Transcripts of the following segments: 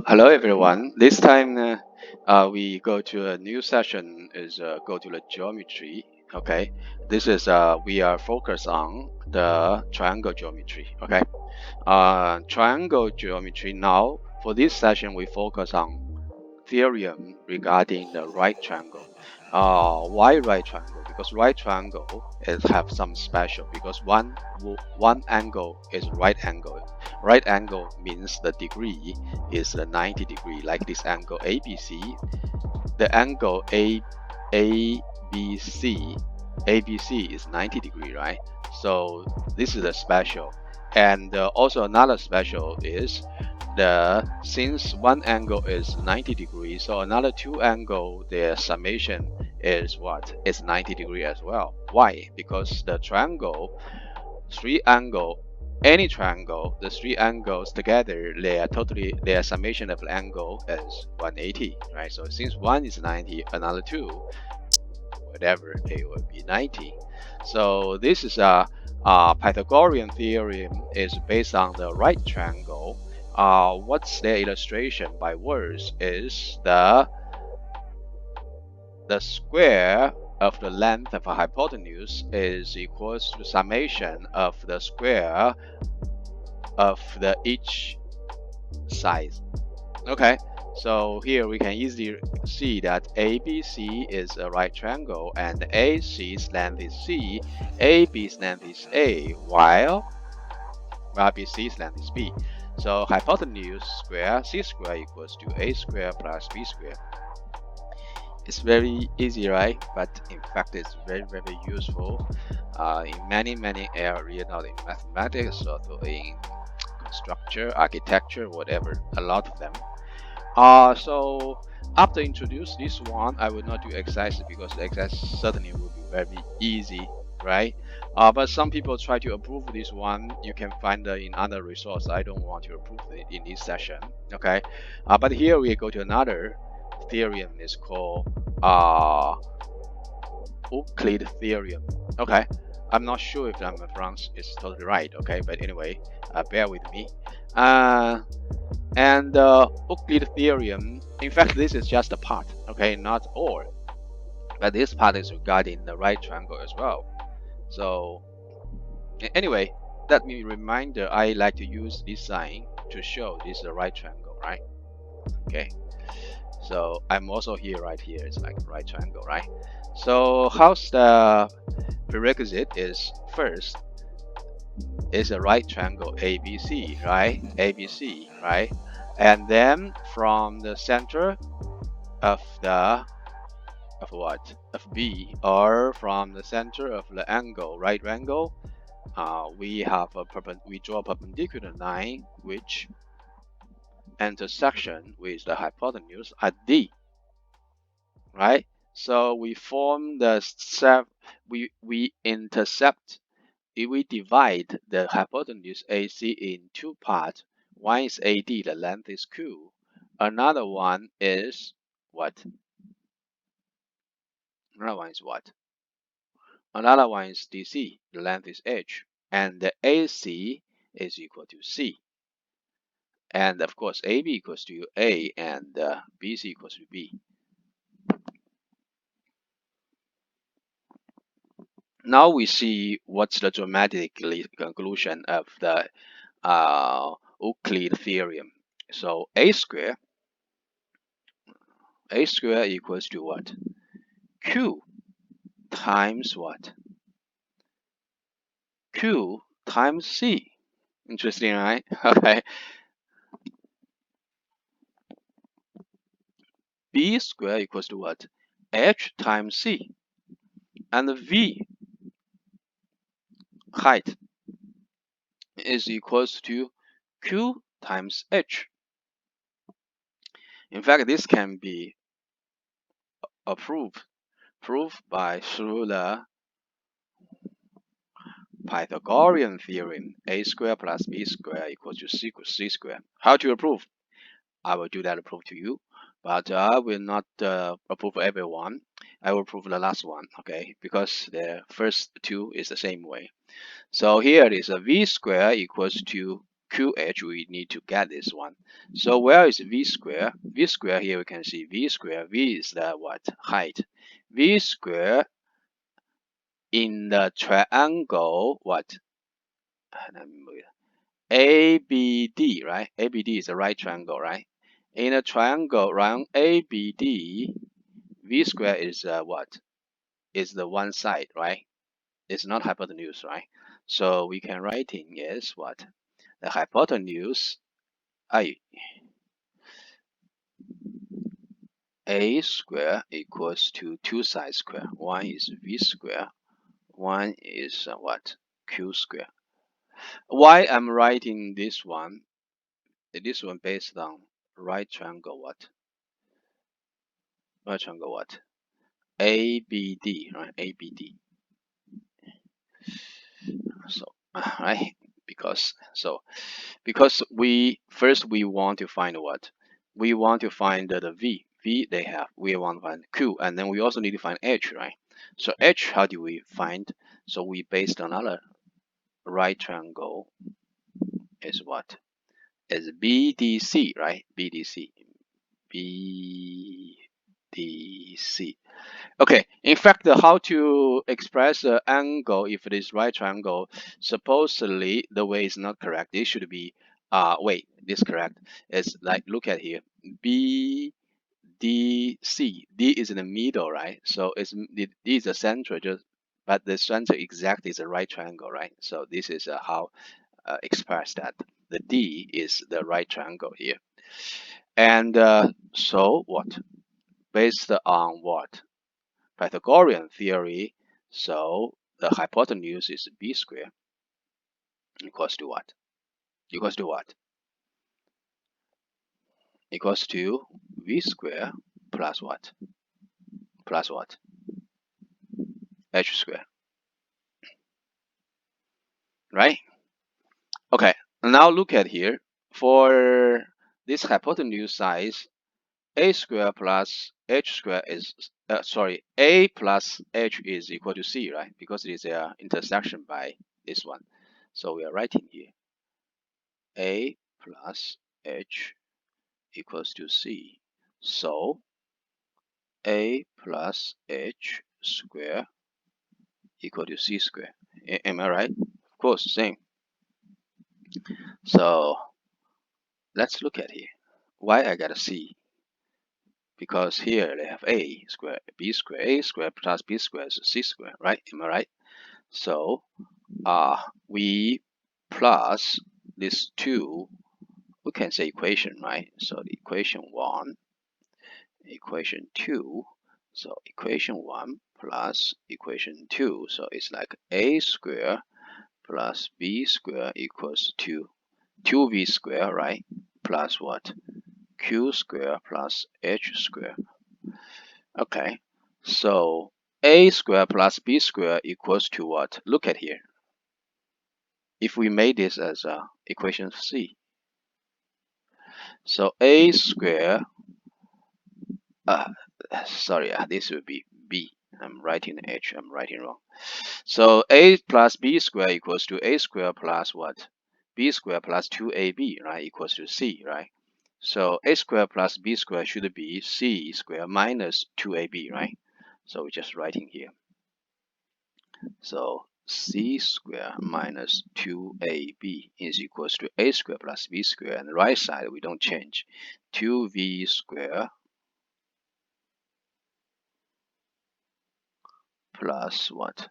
Hello everyone. This time we go to a new session. Is go to the geometry. Okay, this is we are focused on the triangle geometry. Okay, triangle geometry. Now for this session we focus on theorem regarding the right triangle. Why right triangle? Because right triangle is have some special. Because one angle is right angle. Right angle means the degree is the 90 degree. Like this angle ABC, the angle ABC is 90 degree, right? So this is a special. And also another special is since one angle is 90 degrees, so another two angle, their summation is what? It's 90 degree as well. Why? Because the triangle, any triangle, the three angles together, their summation of the angle is 180, right? So since one is 90, another two, whatever, it will be 90. So this is a Pythagorean theorem is based on the right triangle. What's the illustration by words is the square of the length of a hypotenuse is equals to summation of the square of the each side. Okay, so here we can easily see that ABC is a right triangle and AC's length is C, AB's length is A, while BC's length is B. So hypotenuse square C square equals to A square plus B square. It's very easy, right? But in fact, it's very, very useful in many areas, not in mathematics, also in structure, architecture, whatever, a lot of them. So after introduce this one, I will not do exercises because exercise certainly will be very easy, right? But some people try to approve this one. You can find in other resource. I don't want to approve it in this session, okay? But here we go to another theorem. It's called Euclid Theorem. Okay, I'm not sure if I'm pronounced is totally right. Okay, but anyway, bear with me. And Euclid Theorem, in fact, this is just a part, okay, not all. But this part is regarding the right triangle as well. So anyway, let me reminder, I like to use this sign to show this is the right triangle, right? Okay, so I'm also here, right here, it's like a right triangle, right? So how's the prerequisite is first is a right triangle ABC, right? ABC, right? And then from the center of what? Of B, or from the center of the angle, right angle, we draw a perpendicular line which intersection with the hypotenuse at D, right? So we form the we intercept. If we divide the hypotenuse AC in two parts, one is AD, the length is Q. Another one is what? Another one is what? Another one is DC, the length is H. And the AC is equal to C. And of course, AB equals to A and BC equals to B. Now we see what's the geometric conclusion of the Euclid theorem. So A square equals to what? Q times what? Q times C. Interesting, right? Okay. B square equals to what? H times C. And V height is equals to Q times H. In fact, this can be proved through the Pythagorean Theorem. A square plus B square equals to C square. How to prove? I will do that proof to you, but I will not approve everyone. I will prove the last one, okay? Because the first two is the same way. So here it is a V square equals to QH, we need to get this one. So where is V square? V square here we can see V square. V is the what? Height. V square in the triangle what? ABD, right? ABD is a right triangle, right? In a triangle around ABD, V square is what? Is the one side, right? It's not hypotenuse, right? So we can write in is what? The hypotenuse A square equals to 2 sides square. One is V square, one is what? Q square. Why I'm writing this one? This one based on right triangle what? Right triangle what? ABD, right? ABD. So, right? Because we want to find what? We want to find the V. V they have. We want to find Q, and then we also need to find H, right? So H, how do we find? So we based on another right triangle is what? Is BDC, right? BDC. BDC. Okay, in fact, how to express the angle if it is right triangle, supposedly the way is not correct. It should be, wait, this correct. It's like, look at here, BDC. D is in the middle, right? So D is the center, but the center exactly is a right triangle, right? So this is how express that. The D is the right triangle here. And so what? Based on what? Pythagorean theory, so the hypotenuse is b squared equals to what? Equals to what? Equals to v squared plus what? Plus what? H squared. Right? Okay, now look at here. For this hypotenuse size, a squared plus h squared is, a plus h is equal to c, right? Because it is an intersection by this one. So we are writing here a plus h equals to c. So a plus h squared equal to c squared. Am I right? Of course, same. So let's look at here. Why I got a c? Because here they have a squared, b squared, a squared plus b squared is c squared, right? Am I right? So we plus this two, we can say equation, right? So the equation 1, equation 2, so equation 1 plus equation 2, so it's like a squared plus b squared equals to 2v squared, right? Plus what? Q squared plus h squared. Okay, so a squared plus b squared equals to what? Look at here. If we made this as equation C, so a squared, sorry, this would be b. I'm writing h, I'm writing wrong. So a plus b squared equals to a squared plus what? B squared plus 2ab, right? Equals to c, right? So a squared plus b squared should be c squared minus 2ab, right? So we're just writing here. So c squared minus 2ab is equals to a squared plus b squared. And the right side, we don't change. 2v squared plus what?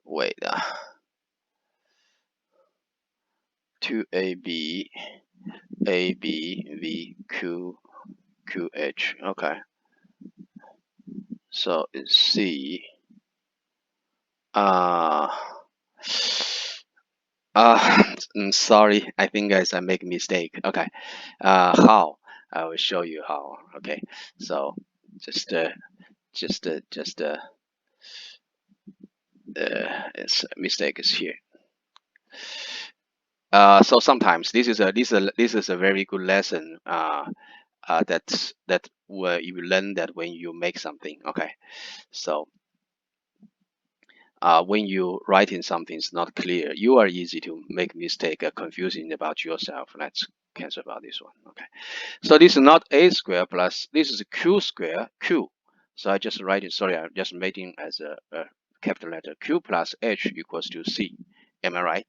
Wait, 2ab, ab, v, q, qh. Okay. So it's c. Sorry, I think guys I make a mistake. Okay, how? I will show you how. Okay, so just it's mistake is here. So sometimes this is a very good lesson That where you learn that when you make something. Okay, so when you writing something is not clear, you are easy to make mistake, confusing about yourself. Let's cancel about this one. Okay, so this is not a square plus, this is q square q. So I just write it. Sorry, I'm just making as a capital letter. Q plus h equals to c. Am I right?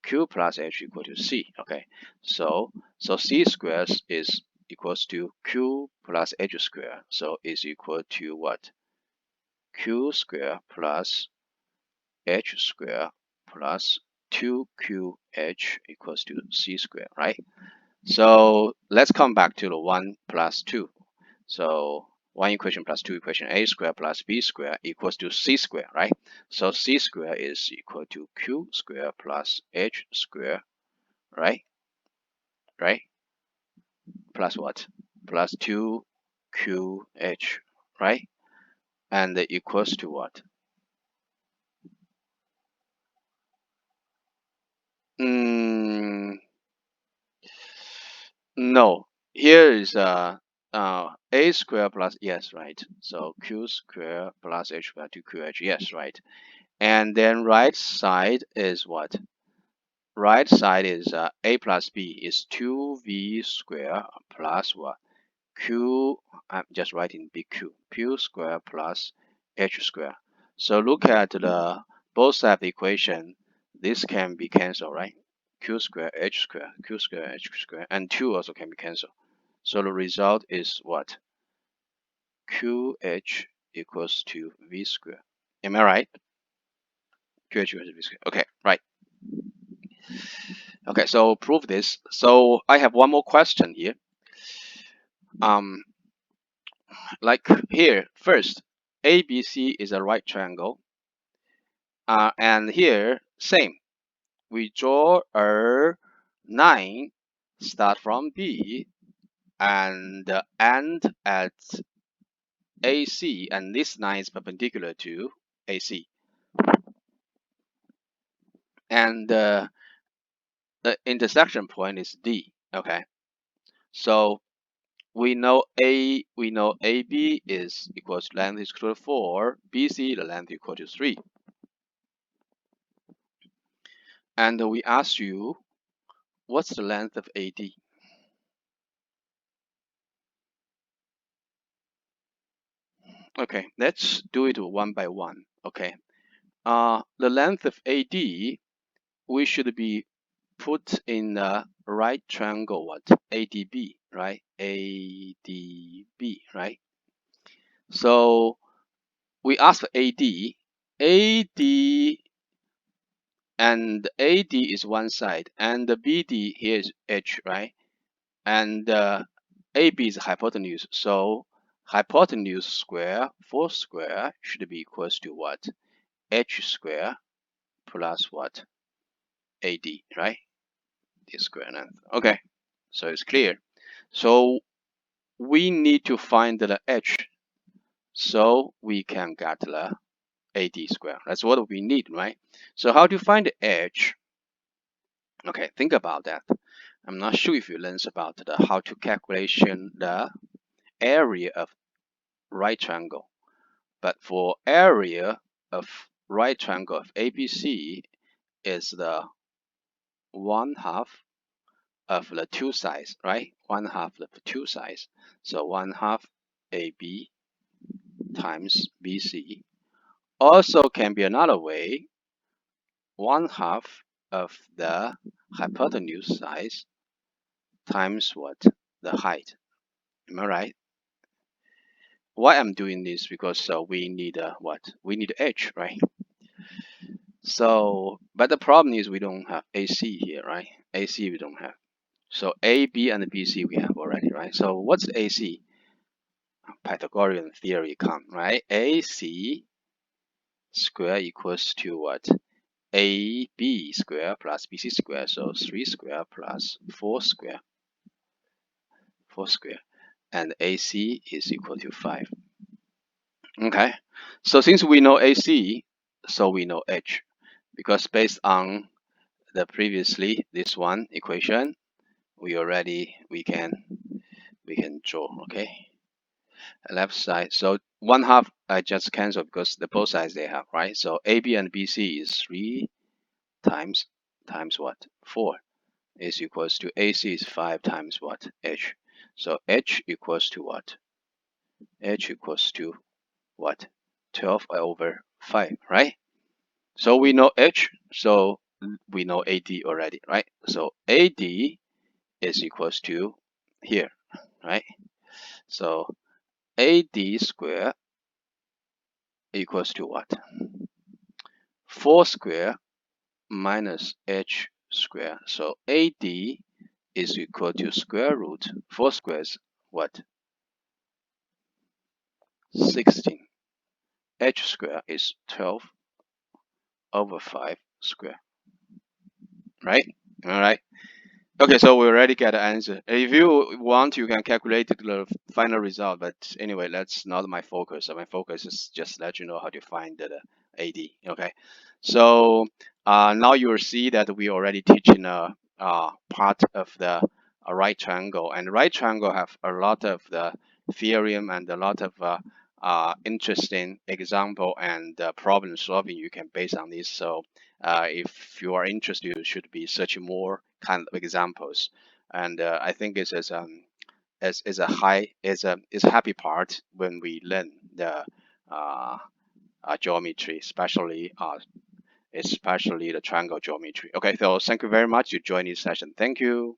Q plus h equal to c. Okay, so c squares is equals to q plus h square. So is equal to what? Q square plus h square plus 2qh equals to c square, right? So let's come back to the 1 plus 2. So one equation plus two equation, a square plus b square equals to c square, right? So c square is equal to q square plus h square, right? Right? Plus what? Plus 2qh, right? And equals to what? No. Here is a square plus, yes, right. So q square plus h square 2qh, yes, right. And then right side is what? Right side is a plus b is 2v square plus what? Q, I'm just writing bq, q square plus h square. So look at the both side of the equation. This can be cancelled, right? Q square h square, q square h square, and 2 also can be cancelled. So the result is what? QH equals to v square. Am I right? QH equals to v square. Okay, right. Okay, so prove this. So I have one more question here. Like here, first, ABC is a right triangle. And here, same. We draw a line, start from B, and end at AC, and this line is perpendicular to AC. And the intersection point is D. Okay, so we know AB is equals to length is equal to 4, BC the length equal to 3. And we ask you, what's the length of AD? Okay, let's do it one by one. Okay, the length of AD, we should be put in the right triangle, what? ADB, right? ADB, right? So we ask for AD. AD and AD is one side, and the BD here is H, right? And AB is hypotenuse. So hypotenuse square, 4 square should be equals to what? H square plus what? AD, right? D square length. Okay, so it's clear. So we need to find the H so we can get the AD square. That's what we need, right? So how to find the H? Okay, think about that. I'm not sure if you learned about the how to calculation the area of right triangle. But for area of right triangle of ABC is the 1/2 of the two sides, right? 1/2 of the two sides. So 1/2 AB times BC. Also can be another way, 1/2 of the hypotenuse size times what? The height. Am I right? Why I'm doing this? Because we need what? We need H, right? So, but the problem is we don't have AC here, right? AC we don't have. So A, B, and BC we have already, right? So what's AC? Pythagorean theory come, right? AC square equals to what? AB square plus BC square. So 3 square plus 4 square. 4 square. And AC is equal to 5. Okay. So since we know AC, so we know H. Because based on the previously this one equation, we can we can draw. Okay, left side. So 1/2 I just cancel because the both sides they have, right? So AB and BC is 3 times what? 4 is equals to AC is 5 times what? H. So H equals to what? H equals to what? 12 over 5, right? So we know H, so we know AD already, right? So AD is equals to here, right? So AD square equals to what? 4 square minus H square. So AD is equal to square root 4 squares what? 16. H square is 12 over 5 square, right? All right. Okay, so we already get the answer. If you want, you can calculate the final result. But anyway, that's not my focus. So my focus is just let you know how to find the AD. Okay, so now you will see that we already teaching a part of the right triangle, and right triangle have a lot of the theorem and a lot of interesting example and problem solving you can base on this. So if you are interested, you should be searching more kind of examples. And I think it's as is a high is a happy part when we learn the geometry, especially the triangle geometry. Okay, so thank you very much. You joined this session. Thank you.